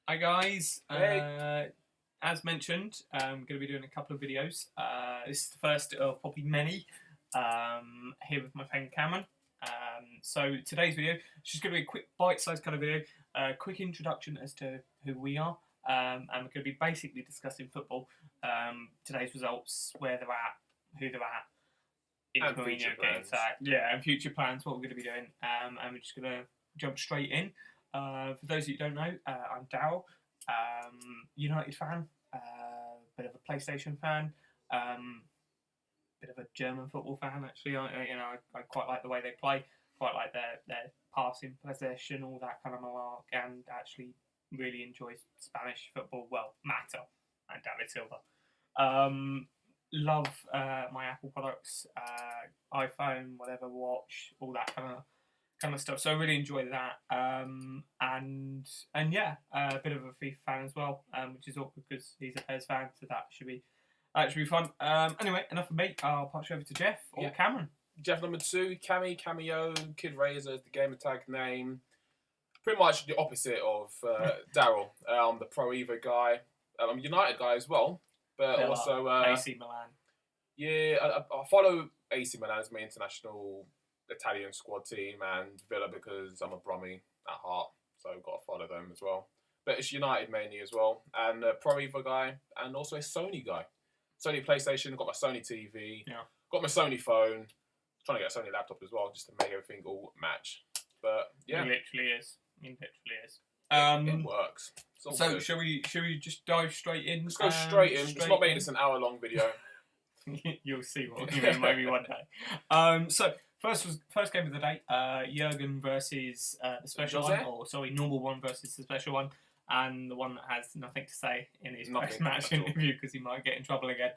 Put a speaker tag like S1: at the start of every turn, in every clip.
S1: Hi guys.
S2: Hey.
S1: As mentioned, I'm going to be doing a couple of videos. This is the first of probably many. Here with my friend Cameron. So today's video is just going to be a quick bite-sized kind of video. Quick introduction as to who we are. And we're going to be basically discussing football. Today's results, where they're at, who they're at.
S2: And future plans.
S1: Yeah, and future plans, what we're going to be doing. And we're just going to jump straight in. For those of you who don't know, I'm Daryl, United fan, bit of a PlayStation fan, bit of a German football fan. Actually, I quite like the way they play, quite like their passing possession, all that kind of malark, and actually really enjoy Spanish football. Well, Mata and David Silva. Love my Apple products, iPhone, whatever, watch, all that kind of stuff. So I really enjoy that. And yeah, a bit of a FIFA fan as well, which is awkward because he's a PES fan, so that should be fun. Anyway, enough of me. I'll pass you over to Jeff or Cameron.
S2: Jeff number 2, Cameo, Kid Razor is the gamer tag name. Pretty much the opposite of Daryl. I'm the Pro Evo guy. I'm a United guy as well, but also
S1: AC Milan.
S2: Yeah, I follow AC Milan as my international Italian squad team, and Villa because I'm a Brummie at heart, so I've got to follow them as well. But it's United mainly as well, and a Pro Evo guy, and also a Sony guy. Sony PlayStation, got my Sony TV, got my Sony phone, trying to get a Sony laptop as well, just to make everything all match. But yeah,
S1: It literally is.
S2: It works.
S1: So good. Shall we just dive straight in?
S2: Let's go straight in. It's not making this an hour-long video.
S1: You'll see what you mean maybe one day. So first game of the day, Jurgen versus the special one, or sorry, normal one versus the special one, and the one that has nothing to say in his post-match interview because he might get in trouble again.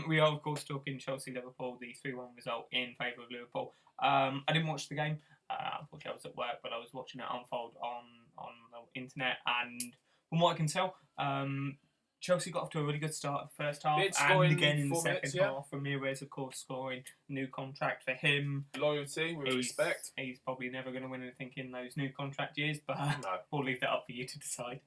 S1: We are of course talking Chelsea-Liverpool, the 3-1 result in favour of Liverpool. I didn't watch the game. Unfortunately, I was at work, but I was watching it unfold on the internet, and from what I can tell, Chelsea got off to a really good start in the first half, and again in the second half. Ramirez, of course, scoring. New contract for him.
S2: Loyalty, with respect.
S1: He's probably never going to win anything in those new contract years, but we'll leave that up for you to decide.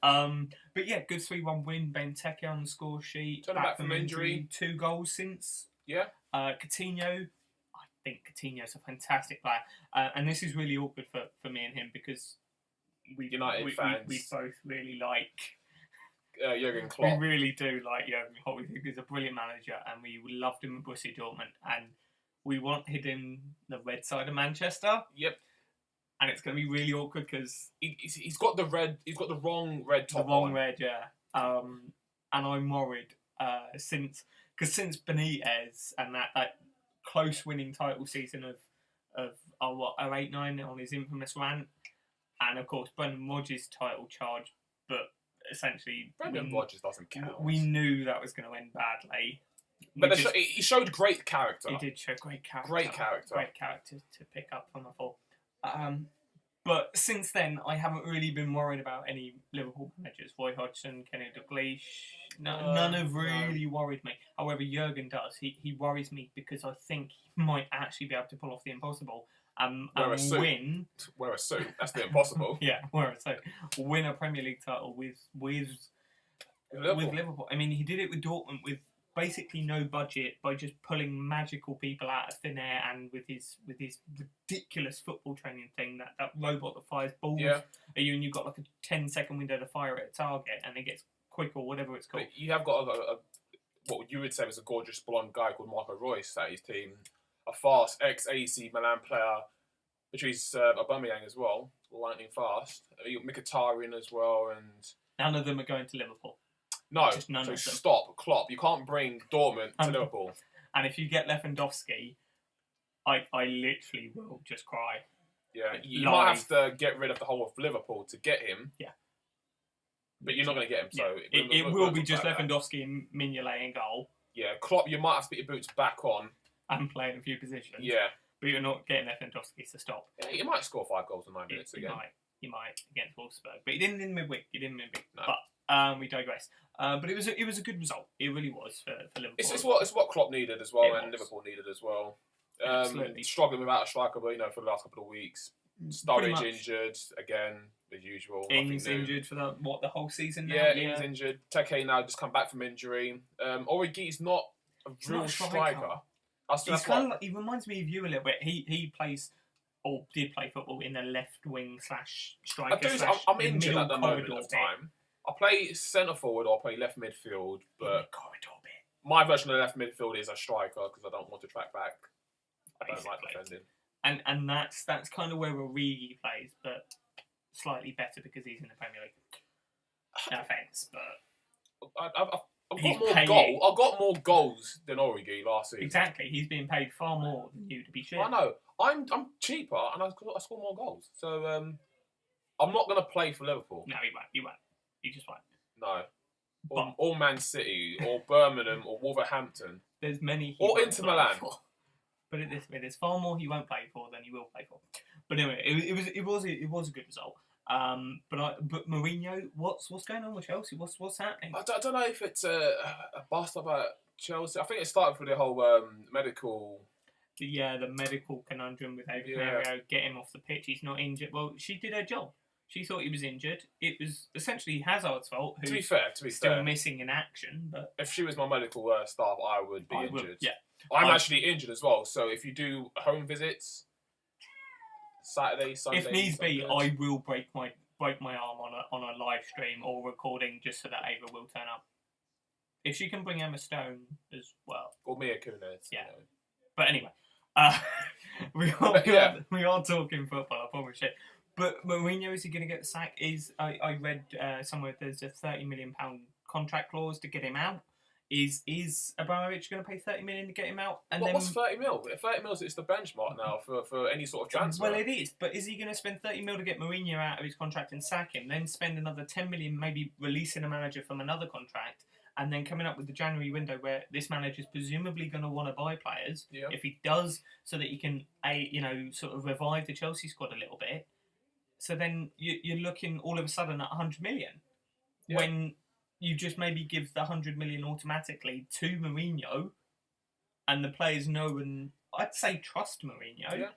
S1: But yeah, good 3-1 win. Benteke on the score sheet.
S2: Turning back from injury.
S1: 2 goals since.
S2: Yeah.
S1: Coutinho. I think Coutinho's a fantastic player. And this is really awkward for me and him because we both really like
S2: Jurgen Klopp.
S1: We really do like Jurgen Klopp. We think he's a brilliant manager, and we loved him at Borussia Dortmund, and we wanted him the red side of Manchester.
S2: Yep.
S1: And it's going to be really awkward because
S2: he's got the red. He's got the wrong red top.
S1: The wrong red, yeah. And I'm worried since Benitez and that close winning title season of 08-09 on his infamous rant, and of course Brendan Rodgers' title charge, but essentially
S2: Brendan Rodgers doesn't count.
S1: We knew that was going to end badly.
S2: But he showed great character.
S1: He did show great character.
S2: Great character
S1: to pick up from afar. But since then, I haven't really been worried about any Liverpool managers. Roy Hodgson, Kenny Dalglish, none have really worried me. However, Jurgen does. He worries me because I think he might actually be able to pull off the impossible.
S2: Wear a suit. That's the impossible.
S1: Yeah, wear a suit. Win a Premier League title with Liverpool. I mean, he did it with Dortmund with basically no budget by just pulling magical people out of thin air, and with his ridiculous football training thing, that robot that fires balls at you, and you've got like a 10-second window to fire at a target, and it gets quick or whatever it's called.
S2: But you have got what you would say was a gorgeous blonde guy called Marco Reus at his team. A fast ex-AC Milan player, which is Aubameyang as well, lightning fast. You got Mkhitaryan as well, and
S1: none of them are going to Liverpool.
S2: No,
S1: just none of them.
S2: Stop, Klopp. You can't bring Dortmund to Liverpool.
S1: And if you get Lewandowski, I literally will just cry.
S2: Yeah, you might have to get rid of the whole of Liverpool to get him.
S1: Yeah.
S2: But you're not going to get him, so...
S1: It will be just Lewandowski and Mignolet in goal.
S2: Yeah, Klopp, you might have to put your boots back on.
S1: And play in a few positions.
S2: Yeah.
S1: But you're not getting Lewandowski to stop.
S2: Yeah, you might score 5 goals in 9 minutes again.
S1: You might against Wolfsburg. But he didn't in midweek.
S2: No.
S1: But we digress. But it was a good result. It really was for Liverpool.
S2: It's what Klopp needed as well, and Liverpool needed as well. Struggling without a striker, but for the last couple of weeks. Sturridge injured again. as usual.
S1: Ings injured for the whole season now?
S2: Yeah, Ings injured. Teke now just come back from injury. Origi's not a real striker.
S1: He's kind of like, he reminds me of you a little bit. He plays or did play football in the left wing / striker.
S2: I'm injured at the moment of time. I play centre forward or I play left midfield, but
S1: corridor bit.
S2: My version of left midfield is a striker because I don't want to track back. I don't like defending.
S1: And that's kind of where Origi plays, but slightly better because he's in the Premier League. No offence, but
S2: I've got more goals than Origi last season.
S1: Exactly, he's being paid far more than you to be sure.
S2: I know. I'm cheaper and I score more goals. So I'm not going to play for Liverpool.
S1: No, he won't. He just won't.
S2: No. Or Man City, or Birmingham, or Wolverhampton.
S1: There's many.
S2: Or Inter Milan.
S1: But at this way, there's far more he won't play for than he will play for. But anyway, it was a good result. But Mourinho, what's going on with Chelsea? What's happening?
S2: I don't know if it's a bust about Chelsea. I think it started with the whole medical.
S1: The medical conundrum with David Mario. Get him off the pitch. He's not injured. Well, she did her job. She thought he was injured. It was essentially Hazard's fault. Who's
S2: to be fair,
S1: still missing in action. But
S2: if she was my medical staff, I would be injured.
S1: Yeah,
S2: I'm actually injured as well. So if you do home visits, Saturday, Sunday,
S1: if needs be, I will break my arm on a live stream or recording just so that Ava will turn up. If she can bring Emma Stone as well,
S2: or Mia Kunis.
S1: Yeah. But anyway, we are talking football. I promise you. But Mourinho, is he going to get the sack? I read somewhere there's a £30 million contract clause to get him out. Is Abramovich going to pay $30 million to get him out? And
S2: what's 30 mil? 30 mil is the benchmark now for any sort of transfer.
S1: Well, it is. But is he going to spend 30 mil to get Mourinho out of his contract and sack him? Then spend another 10 million, maybe releasing a manager from another contract, and then coming up with the January window where this manager is presumably going to want to buy players.
S2: Yeah.
S1: If he does, so that he can sort of revive the Chelsea squad a little bit. So then you're looking all of a sudden at 100 million when you just maybe give the 100 million automatically to Mourinho, and the players know and I'd say trust Mourinho.
S2: Yeah.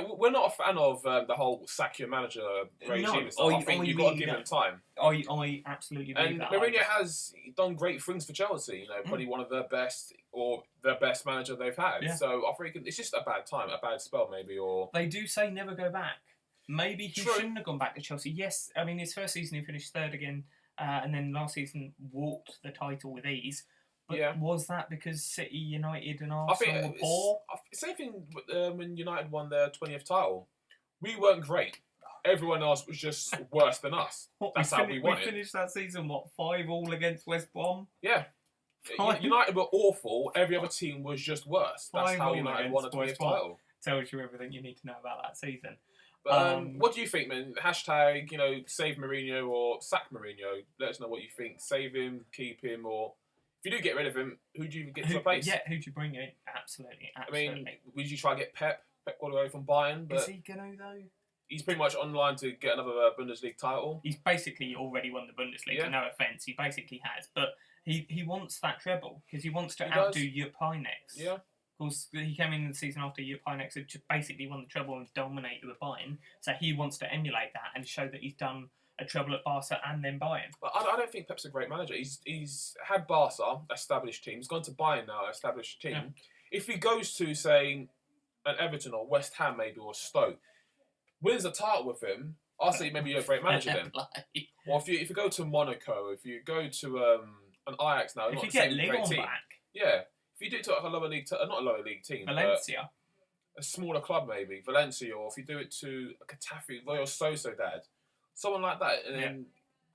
S2: We're not a fan of the whole sack your manager regime. I think you've got to give him time.
S1: I absolutely believe
S2: and
S1: that.
S2: Mourinho has done great things for Chelsea. Probably one of their best or their best manager they've had. Yeah. So I think it's just a bad time, a bad spell maybe. Or
S1: they do say never go back. Maybe he shouldn't have gone back to Chelsea. Yes, I mean his first season he finished third again, and then last season walked the title with ease. But was that because City, United, and Arsenal were poor?
S2: Same thing when United won their 20th title. We weren't great. Everyone else was just worse than us. That's how we won it.
S1: We finished that season 5-5 against West Brom.
S2: Yeah. United were awful. Every other team was just worse. That's how United won a 20th title.
S1: Tells you everything you need to know about that season.
S2: What do you think, man? Hashtag, save Mourinho or sack Mourinho. Let us know what you think. Save him, keep him, or if you do get rid of him, who do you get to replace?
S1: Yeah, who do you bring in? Absolutely.
S2: I mean, would you try to get Pep Guardiola from Bayern? But
S1: is he going to, though?
S2: He's pretty much online to get another Bundesliga title.
S1: He's basically already won the Bundesliga, no offence. He basically has. But he wants that treble because he wants to outdo Jupp Heynckes.
S2: Yeah.
S1: Of course, he came in the season after Jupp Heynckes had just basically won the treble and dominated with Bayern. So he wants to emulate that and show that he's done a treble at Barca and then Bayern.
S2: But I don't think Pep's a great manager. He's had Barca, established team. He's gone to Bayern now, established team. Yeah. If he goes to, say, an Everton or West Ham maybe, or Stoke, wins a title with him, I'll say maybe you're a great manager then. Or if you go to Monaco, if you go to an Ajax now,
S1: if you get Lyon back.
S2: Yeah. If you do it to a lower league, not a lower league team,
S1: Valencia,
S2: a smaller club maybe, Valencia, or if you do it to a Getafe, Royal Sociedad, someone like that, and then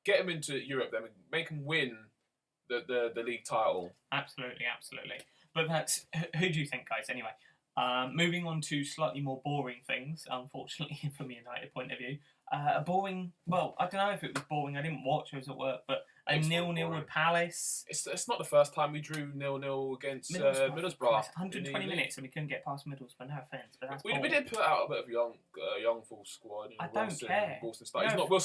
S2: get him into Europe, then make him win the league title.
S1: Absolutely. But that's who do you think, guys? Anyway, moving on to slightly more boring things, unfortunately from a United point of view. A boring. Well, I don't know if it was boring. I didn't watch. I was at work, but. A 0-0 with Palace.
S2: It's not the first time we drew 0-0 against Middlesbrough.
S1: 120 minutes and we couldn't get past Middlesbrough. No offence, but that's
S2: we did put out a bit of young full squad.
S1: I don't care.
S2: Wilson's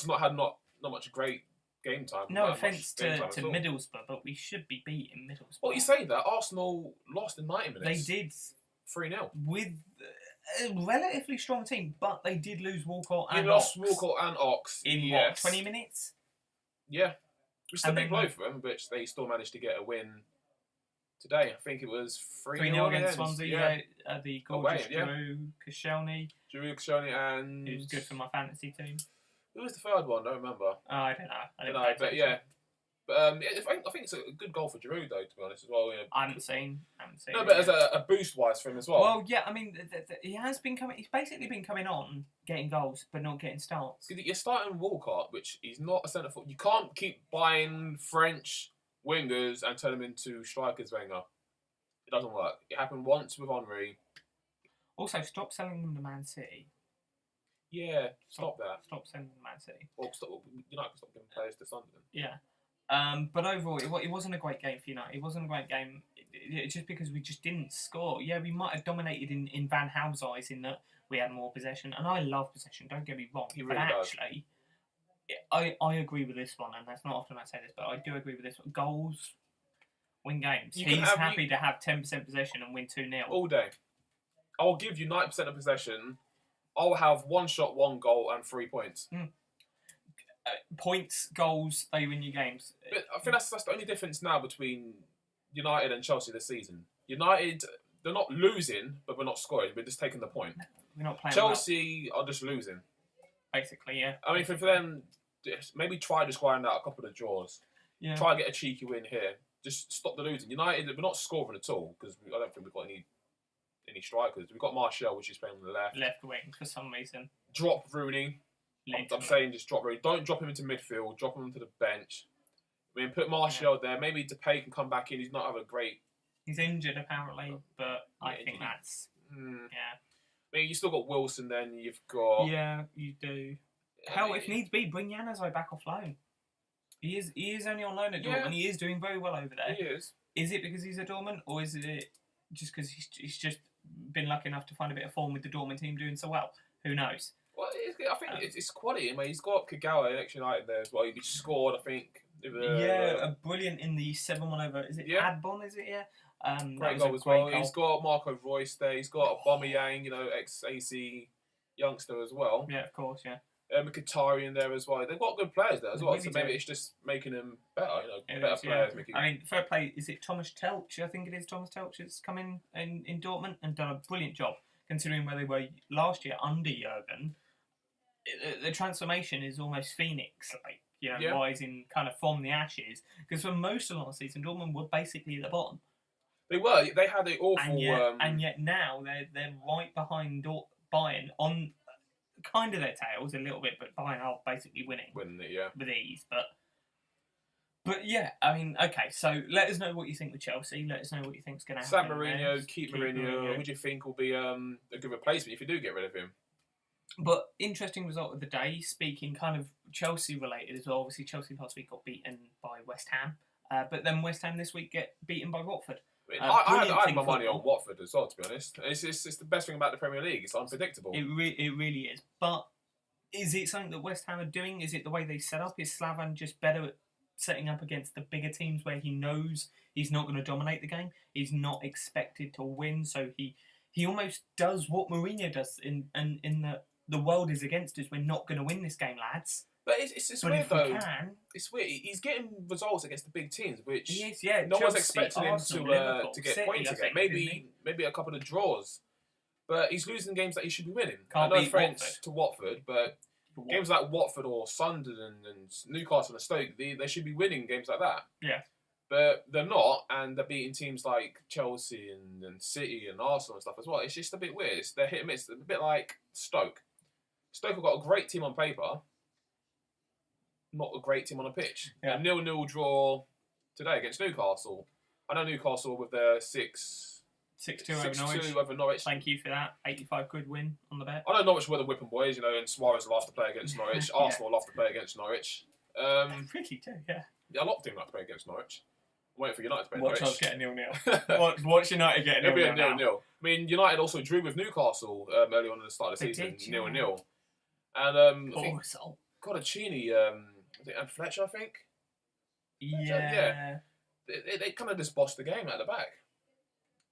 S2: not had not much great game time.
S1: No offence to Middlesbrough, but we should be beating Middlesbrough.
S2: Well, you say that Arsenal lost in 90 minutes.
S1: They did
S2: 3-0
S1: with a relatively strong team, but they did lose Walcott and
S2: lost
S1: Ox
S2: Walcott and Ox
S1: in what, 20 minutes?
S2: Yeah, which is a
S1: And
S2: big
S1: then-
S2: blow for them, which they still managed to get a win today. I think it was
S1: 3-0 against Swansea. The gorgeous
S2: Away, yeah.
S1: Drew Koscielny,
S2: Drew Koscielny and
S1: who's good for my fantasy team.
S2: who was the third one? I don't remember.
S1: I don't know. I
S2: Don't
S1: didn't
S2: know,
S1: pay
S2: but
S1: attention.
S2: yeah. But I think it's a good goal for Drew, though, to be honest, as well.
S1: I haven't seen.
S2: No, but as a boost-wise for him as well.
S1: Well, yeah, I mean, he has been coming. He's basically been coming on, getting goals, but not getting starts.
S2: Because you're starting Walcott, which he's not a centre forward. You can't keep buying French wingers and turn them into strikers, Wenger. It doesn't work. It happened once with Henry.
S1: Also, stop selling them to Man City.
S2: Yeah, stop that.
S1: Stop selling them to Man City.
S2: Or stop, United can stop giving players to Sunderland.
S1: Yeah. But overall, it wasn't a great game for United. It wasn't a great game just because we just didn't score. Yeah, we might have dominated in Van Gaal's eyes in that we had more possession. And I love possession, don't get me wrong.
S2: He
S1: but
S2: really does.
S1: actually, I agree with this one, and that's not often I say this, but I do agree with this one. Goals win games.
S2: You can
S1: He's
S2: have-
S1: happy to have 10% possession and win 2-0.
S2: All day. I'll give you 90% of possession. I'll have 1 shot, 1 goal, and 3 points.
S1: Points, goals, they win you games.
S2: But I think that's the only difference now between United and Chelsea this season. United, they're not losing, but we're not scoring. We're just taking the point.
S1: We're not playing
S2: Chelsea are just losing.
S1: well, basically, yeah.
S2: I mean, for them, maybe try just grind out a couple of draws.
S1: Yeah.
S2: Try and get a cheeky win here. Just stop the losing. United, we're not scoring at all because I don't think we've got any strikers. We've got Martial, which is playing on the left.
S1: Left wing for some reason.
S2: Drop Rooney. I'm saying just drop Rooney. Don't drop him into midfield. Drop him onto the bench. I mean, put Martial there. Maybe Depay can come back in. He's not having a great...
S1: He's injured apparently, but I
S2: Yeah,
S1: think that's yeah.
S2: I mean, you still got Wilson. Then you've got
S1: Yeah, you do. Hell, if needs be, bring Januzaj back off loan. He is only on loan at Dortmund,
S2: Yeah.
S1: and he is doing very well over there.
S2: He is.
S1: Is it because he's at Dortmund, or is it just because he's just been lucky enough to find a bit of form with the Dortmund team doing so well? Who knows?
S2: Well, I think it's quality. I mean, he's got Kagawa next United there as well. He scored, I think.
S1: A brilliant in the 7-1 over. Is it
S2: Yeah.
S1: Adbon? Is it? Yeah.
S2: Great goal as well. He's got Marco Royce there. He's got Aubameyang, ex-AC youngster as well.
S1: Yeah, of course. Yeah.
S2: Mkhitaryan there as well. They've got good players there as
S1: They
S2: well.
S1: really
S2: So maybe
S1: do.
S2: it's just making them better.
S1: It
S2: Better
S1: is, yeah.
S2: players. Making...
S1: I mean, fair play. Is it Thomas Telch? I think it is Thomas Telch that's come in Dortmund and done a brilliant job considering where they were last year under Jurgen. The transformation is almost Phoenix-like,
S2: Yeah.
S1: rising kind of from the ashes. Because for most of last season, Dortmund were basically at the bottom,
S2: They were. They had an awful.
S1: and yet now they're right behind Bayern on kind of their tails a little bit, but Bayern are basically winning
S2: winning it, yeah.
S1: with ease. But yeah, I mean, okay. So let us know what you think with Chelsea. Let us know what you think's going to
S2: Sam
S1: happen.
S2: Mourinho, keep Mourinho. Who do you think will be a good replacement if you do get rid of him?
S1: But interesting result of the day. Speaking kind of Chelsea related as well. Obviously, Chelsea last week got beaten by West Ham, but then West Ham this week get beaten by Watford.
S2: I mean, I
S1: Brilliant
S2: had
S1: thing
S2: my money
S1: football.
S2: on Watford as well, to be honest. It's the best thing about the Premier League. It's unpredictable.
S1: It really is. But is it something that West Ham are doing? Is it the way they set up? Is Slavan just better at setting up against the bigger teams where he knows he's not going to dominate the game? He's not expected to win, so he almost does what Mourinho does in the world is against us. We're not going to win this game, lads.
S2: But it's
S1: But
S2: weird,
S1: if
S2: though.
S1: we can,
S2: It's weird. He's getting results against the big teams, which
S1: he is. Yeah,
S2: no one's
S1: Chelsea,
S2: expecting
S1: Arsenal,
S2: him
S1: Liverpool,
S2: to get
S1: City,
S2: points
S1: I
S2: again.
S1: think, isn't he?
S2: Maybe a couple of draws. But he's losing games that he should be winning.
S1: Can't
S2: I know
S1: beat
S2: French
S1: Watford.
S2: to Watford, but games like Watford or Sunderland and Newcastle and Stoke, they should be winning games like that.
S1: Yeah.
S2: But they're not, and they're beating teams like Chelsea and City and Arsenal and stuff as well. It's just a bit weird. They're hit and miss. A bit like Stoke. Stoke have got a great team on paper, not a great team on a pitch.
S1: Yeah.
S2: A 0-0 draw today against Newcastle. I know Newcastle with their 6-2
S1: 6-2
S2: over Norwich.
S1: Thank you for that. 85 quid win on the bet.
S2: I know Norwich were the whipping boys, and Suarez love to play against Norwich.
S1: Yeah.
S2: Arsenal love to play against Norwich.
S1: Really do, yeah.
S2: A lot of teams like to play against Norwich. I'm waiting for United to play
S1: Watch us
S2: Norwich.
S1: get a 0-0. Watch United get a 0-0.
S2: It'll be a
S1: now.
S2: 0-0. I mean, United also drew with Newcastle early on in the start of the
S1: They
S2: season,
S1: did, yeah.
S2: 0-0. And I
S1: Poor
S2: think
S1: result.
S2: Cotticini, I think, and Fletcher, I think,
S1: Yeah.
S2: they kind of just bossed the game out of the back.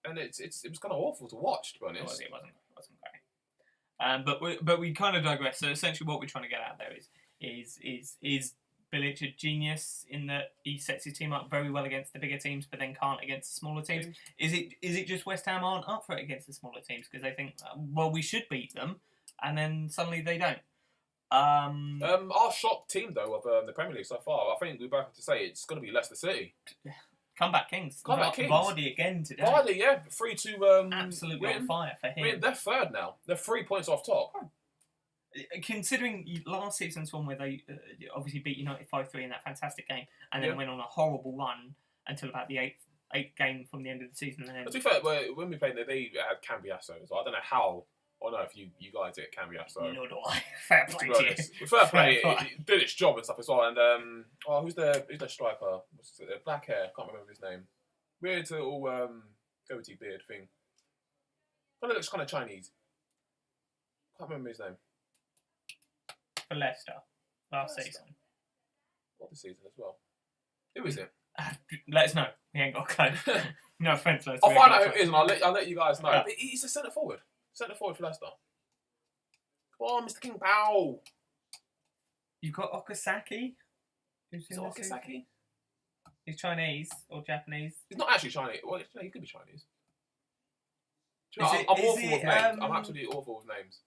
S2: And it was kind of awful to watch, to be honest.
S1: It wasn't. wasn't great. But we kind of digress. So essentially, what we're trying to get out there is Bilic a genius in that he sets his team up very well against the bigger teams, but then can't against the smaller teams? Is it just West Ham aren't up for it against the smaller teams because they think, well, we should beat them, and then suddenly they don't?
S2: Our shock team though of the Premier League so far, I think we both have to say it's going to be Leicester City.
S1: Comeback Kings.
S2: Comeback Kings.
S1: Vardy again today.
S2: Vardy, yeah, 3-2.
S1: Absolutely on fire for him.
S2: They're third now. They're 3 points off top.
S1: Considering last season's one where they obviously beat United 5-3 in that fantastic game, and then went on a horrible run until about the eighth game from the end of the season. And then,
S2: to be fair, when we played, they had Cambiasso, so I don't know how. Or no, if you guys did Cambiasso.
S1: Nor do I. Fair play to you.
S2: Fair play. It did its job and stuff as well. And who's the striker? What's it? Black hair. Can't remember his name. Weird little goatee beard thing. Kind of looks kind of Chinese. Can't remember his name.
S1: For Leicester last season.
S2: What this season as well? Who is it?
S1: Let us know. We ain't got a clue. No offence, Leicester.
S2: I'll find out who it is and I'll let you guys know. But he's a centre forward. Centre forward for Leicester. Come on, Mr. King Pow.
S1: You've got Okazaki.
S2: Is it Okazaki?
S1: He's Chinese or Japanese.
S2: He's not actually Chinese. Well, he could be Chinese. I'm awful with names. I'm absolutely awful with names.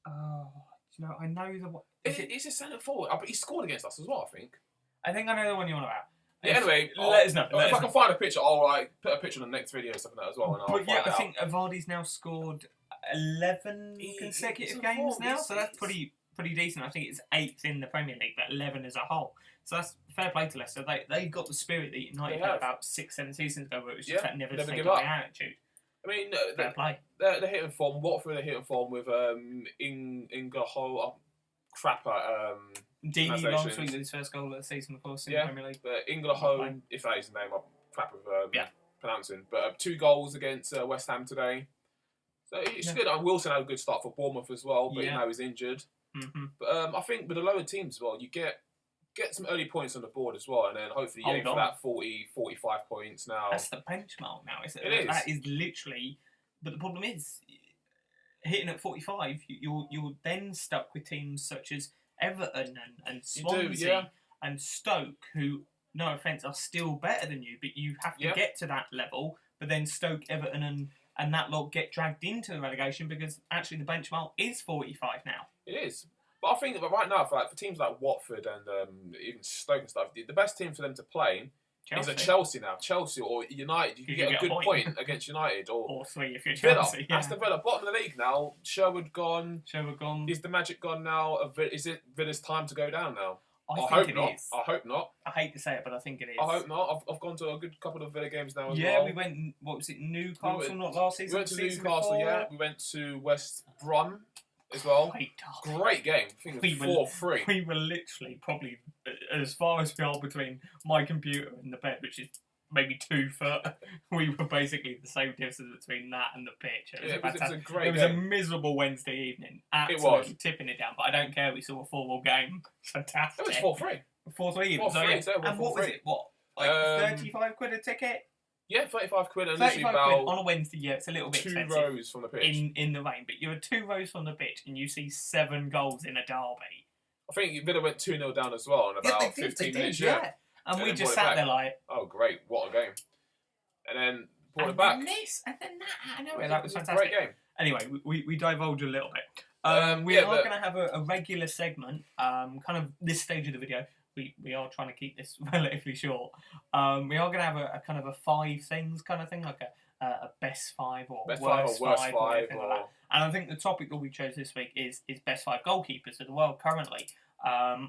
S1: Oh, do you know? I know the one.
S2: He's a centre forward, but he scored against us as well, I think.
S1: I think I know the one you're on about.
S2: Yeah, anyway,
S1: let us know.
S2: If I can find a picture, I'll put a picture on the next video or something like that as well. And
S1: I think Vardy's now scored 11 consecutive games now, so that's pretty decent. I think it's 8th in the Premier League, but 11 as a whole. So that's fair play to Leicester. They've got the spirit that United had about 6-7 seasons ago, where it was just that never give up attitude.
S2: I mean,
S1: fair play.
S2: They're hitting form. Watford are hitting form with Inglaho crap at
S1: Deeney last week with his first goal of the season, of course, in the Premier League.
S2: But Inglaho, if that is the name, I'm crap with pronouncing. But 2 goals against West Ham today. So it's good. Wilson had a good start for Bournemouth as well, but now he's injured.
S1: Mm-hmm.
S2: But I think with the lower teams as well, you get some early points on the board as well, and then hopefully you aim for that 40, 45 points now.
S1: That's the benchmark now, isn't it?
S2: It is.
S1: That is literally... But the problem is, hitting at 45, you're then stuck with teams such as Everton and Swansea and Stoke, who, no offence, are still better than you, but you have to get to that level, but then Stoke, Everton and that lot get dragged into the relegation because actually the benchmark is 45 now.
S2: It is. But I think that right now, for teams like Watford and even Stoke and stuff, the best team for them to play is a Chelsea now. Chelsea or United. You can get a good point against United. Or 3 if you're Chelsea.
S1: Villa.
S2: That's the Villa. Bottom of the league now. Sherwood gone.
S1: Is
S2: the magic gone now? Is it Villa's time to go down now?
S1: I hope not.
S2: I hope not.
S1: I hate to say it, but I think it is.
S2: I hope not. I've gone to a good couple of Villa games now as well.
S1: Yeah, we went, what was it, Newcastle, not last season?
S2: We went to Newcastle, yeah. We went to West Brom as well. Great game. I think it was 4-3.
S1: We were literally probably as far as we are between my computer and the bed, which is maybe 2 foot. We were basically the same distance between that and the pitch. It was a great game. It was a miserable Wednesday evening. Absolutely tipping it down, but I don't care. We saw a 4-4 game. Fantastic.
S2: It was 4-3.
S1: 4-3. So, and what was it? What? Like 35 quid a ticket?
S2: Yeah, 35 quid. And
S1: 35 quid on a Wednesday, it's a little bit
S2: 2
S1: expensive.
S2: rows from the pitch.
S1: In the rain. But you're 2 rows from the pitch and you see 7 goals in a derby.
S2: I think Villa went 2-0 down as well in about 15 minutes.
S1: Yeah. And we just sat there like...
S2: Oh, great. What a game. And then brought it back.
S1: And then that. I know that was fantastic.
S2: Great game.
S1: Anyway, we divulge a little bit. We are going to have a regular segment, kind of this stage of the video. We are trying to keep this relatively short. We are going to have a kind of a 5 things kind of thing, like a best 5 or worst 5 or anything like that. And I think the topic that we chose this week is best 5 goalkeepers of the world currently.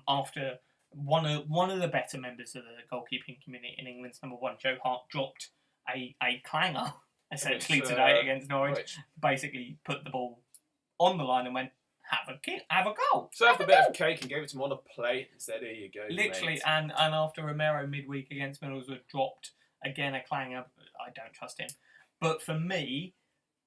S1: After one of the better members of the goalkeeping community in England's number 1, Joe Hart, dropped a clanger essentially today against Norwich. Basically put the ball on the line and went, have a goal.
S2: Served a bit of cake and gave it to him on a plate and said, here you go.
S1: Literally,
S2: mate.
S1: and after Romero midweek against Middlesbrough dropped again a clanger, I don't trust him. But for me,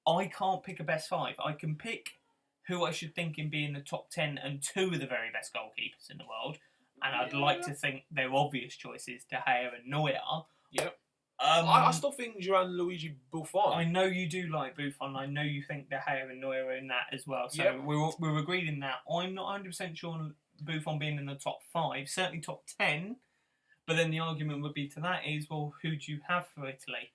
S1: I can't pick a best 5. I can pick who I should think in being the top 10 and 2 of the very best goalkeepers in the world. And I'd like to think they're obvious choices, De Gea and Neuer.
S2: Yep. I still think Gianluigi Buffon.
S1: I know you do like Buffon. I know you think De Gea and Neuer are in that as well. So
S2: Yep.
S1: we're agreed in that. I'm not 100% sure on Buffon being in the top 5, certainly top 10. But then the argument would be to that is, well, who do you have for Italy?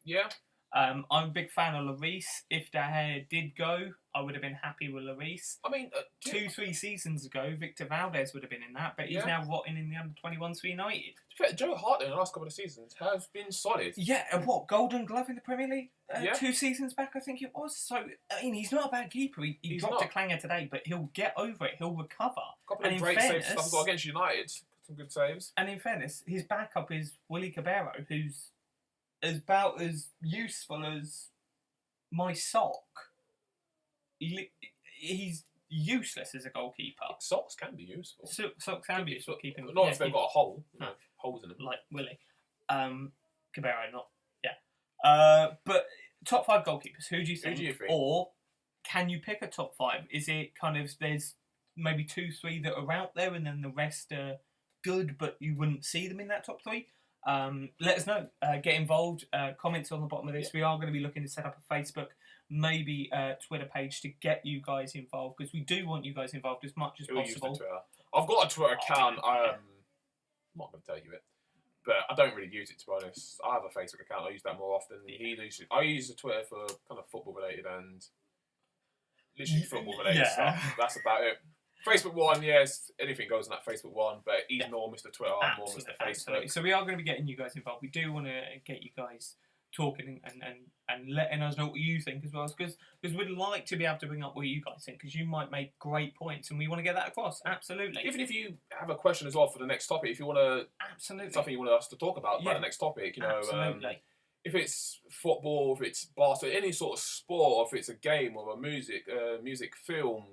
S2: Yeah.
S1: I'm a big fan of Lloris. If De Gea did go, I would have been happy with Lloris.
S2: I mean,
S1: 2-3 seasons ago, Victor Valdez would have been in that, but he's now rotting in the under-21s for United.
S2: Joe Hart in the last couple of seasons has been solid.
S1: Yeah, and what, Golden Glove in the Premier League?
S2: Yeah.
S1: 2 seasons back, I think it was. So, I mean, he's not a bad keeper. He dropped a clanger today, but he'll get over it. He'll recover.
S2: A couple of great saves stuff got against United. Some good saves.
S1: And in fairness, his backup is Willy Cabero, who's about as useful as my sock. He's useless as a goalkeeper.
S2: Socks can be useful.
S1: Socks can be useful keeping.
S2: Not if they've got a hole.
S1: No.
S2: Holes in them.
S1: Like Willy. Cabero, not. Yeah. But top 5 goalkeepers, who do you think? Or can you pick a top 5? Is it kind of, there's maybe 2, 3 that are out there and then the rest are good, but you wouldn't see them in that top 3? Let us know. Get involved. Comments on the bottom of this. We are going to be looking to set up a Facebook, maybe a Twitter page to get you guys involved, because we do want you guys involved as much as possible.
S2: I've got a Twitter account. I'm not going to tell you it, but I don't really use it, to be honest. I have a Facebook account. I use that more often. I use the Twitter for kind of football related and literally football related stuff. That's about it. Facebook one, yes, anything goes on that Facebook one, but he's more Mr. Twitter, I'm more Mr. Facebook.
S1: Absolutely. So we are going to be getting you guys involved. We do want to get you guys talking and letting us know what you think as well, because we'd like to be able to bring up what you guys think, because you might make great points and we want to get that across. Absolutely.
S2: Even if you have a question as well for the next topic, if you want to, something you want us to talk about the next topic, you know, if it's football, if it's basketball, any sort of sport, or if it's a game or a music, film,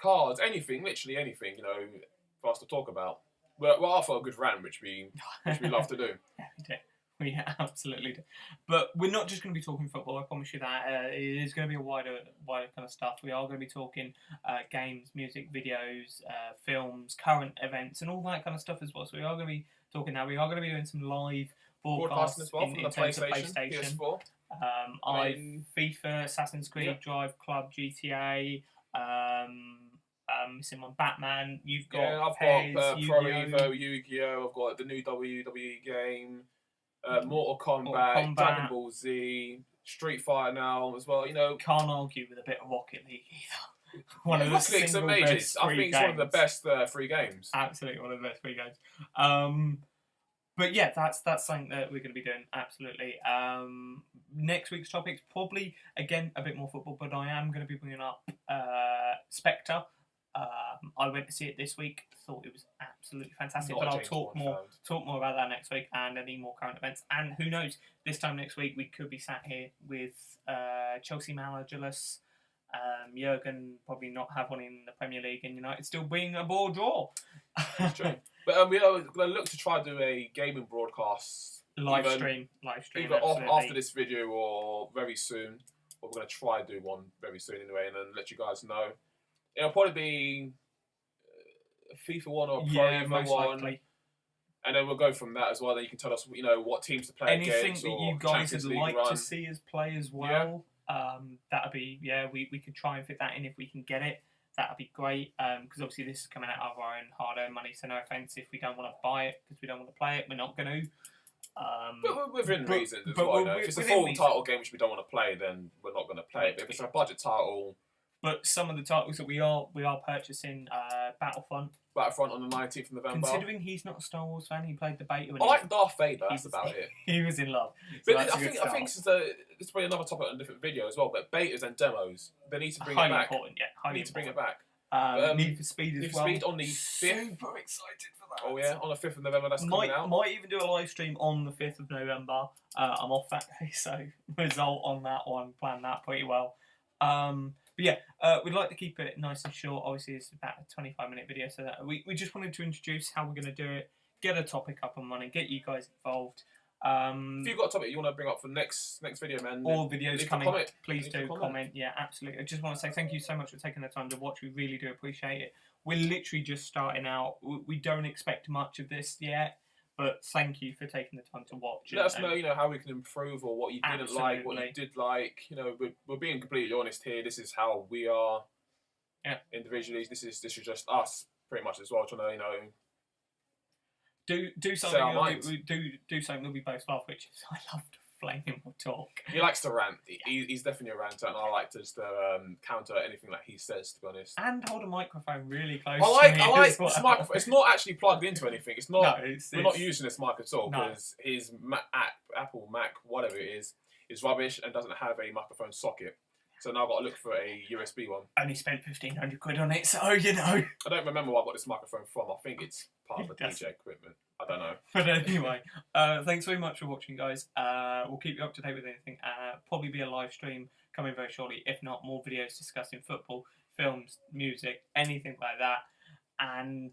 S2: cards, anything, literally anything, you know, for us to talk about. We're after a good rant, which we love to do.
S1: Yeah, we do. We absolutely do. But we're not just going to be talking football, I promise you that. It is going to be a wider kind of stuff. We are going to be talking games, music, videos, films, current events, and all that kind of stuff as well. So we are going to be talking now. We are going to be doing some live broadcasting
S2: as well from the PlayStation, PS4.
S1: FIFA, Assassin's Creed, Drive Club, GTA, missing one, Batman. You've got
S2: I've got Pro Evo, Yu-Gi-Oh! I've got the new WWE game, Mortal Kombat, Dragon Ball Z, Street Fighter now as well. You know,
S1: can't argue with a bit of Rocket League either.
S2: One of the single best I think it's one of the best free games.
S1: Absolutely, one of the best free games. But yeah, that's something that we're going to be doing. Absolutely. Next week's topic's probably again a bit more football, but I am going to be bringing up Spectre. I went to see it this week. Thought it was absolutely fantastic. But I'll talk more about that next week and any more current events. And who knows? This time next week we could be sat here with Chelsea managerless. Jurgen probably not have one in the Premier League, and United still being a ball draw.
S2: That's true. But we are going to look to try to do a gaming broadcast
S1: live stream
S2: either after this video or very soon. But we're going to try to do one very soon anyway, and then let you guys know. It'll probably be FIFA 1 or Pro Evo 1. Likely. And then we'll go from that as well. Then you can tell us, you know, what teams to play against.
S1: Anything that you guys would like to see us play as well. That'd be, we could try and fit that in if we can get it. That'd be great. Because obviously this is coming out of our own hard-earned money. So no offence if we don't want to buy it because we don't want to play it. We're not going to.
S2: But within reason as well. You know, if it's a full title game which we don't want to play, then we're not going to play it. But if it's a budget title.
S1: But some of the titles that we are purchasing, Battlefront
S2: on the 19th of November.
S1: Considering he's not a Star Wars fan, he played the beta.
S2: I like Darth Vader. That's about it.
S1: He was in love.
S2: So but I think this is probably another topic on a different video as well. But betas and demos, they need to bring it back.
S1: Highly important, yeah.
S2: Highly important. Bring it back.
S1: Need for Speed as well.
S2: Need for Speed on the 5th.
S1: Super excited for that.
S2: Oh yeah, on the 5th of November. That's coming out.
S1: Might even do a live stream on the 5th of November. I'm off that day, so result on that one. Plan that pretty well. But yeah, we'd like to keep it nice and short. Obviously, it's about a 25-minute video, so that we just wanted to introduce how we're going to do it, get a topic up and running, get you guys involved.
S2: If you've got a topic you want to bring up for next video, man,
S1: all videos coming, please do comment. Yeah, absolutely. I just want to say thank you so much for taking the time to watch. We really do appreciate it. We're literally just starting out. We don't expect much of this yet, But thank you for taking the time to watch.
S2: Let us know, how we can improve or what you didn't like, what you
S1: Absolutely.
S2: did like. We're being completely honest here. This is how we are.
S1: Yeah.
S2: Individually, this is just us pretty much as well. Trying to
S1: do
S2: Say
S1: something.
S2: our minds.
S1: We do something that we both love, which is I love to flame him or talk.
S2: He likes to rant. He's definitely a ranter, and I like to just counter anything that he says. To be honest,
S1: And hold a microphone really close.
S2: I like
S1: as well.
S2: this microphone. It's not actually plugged into anything. It's not.
S1: No,
S2: we're not using this mic at all
S1: No.
S2: because his Apple Mac, whatever it is rubbish and doesn't have a microphone socket. So now I've got to look for a USB one.
S1: Only spent £1,500 on it, so you know.
S2: I don't remember where I got this microphone from. I think it's part of the
S1: That's-
S2: DJ equipment. I don't know.
S1: But anyway, thanks very much for watching, guys. We'll keep you up to date with anything. Probably be a live stream coming very shortly. If not, more videos discussing football, films, music, anything like that. And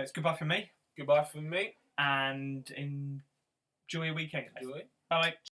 S1: it's goodbye from me.
S2: Goodbye from me.
S1: And enjoy your weekend, guys.
S2: Enjoy.
S1: Bye.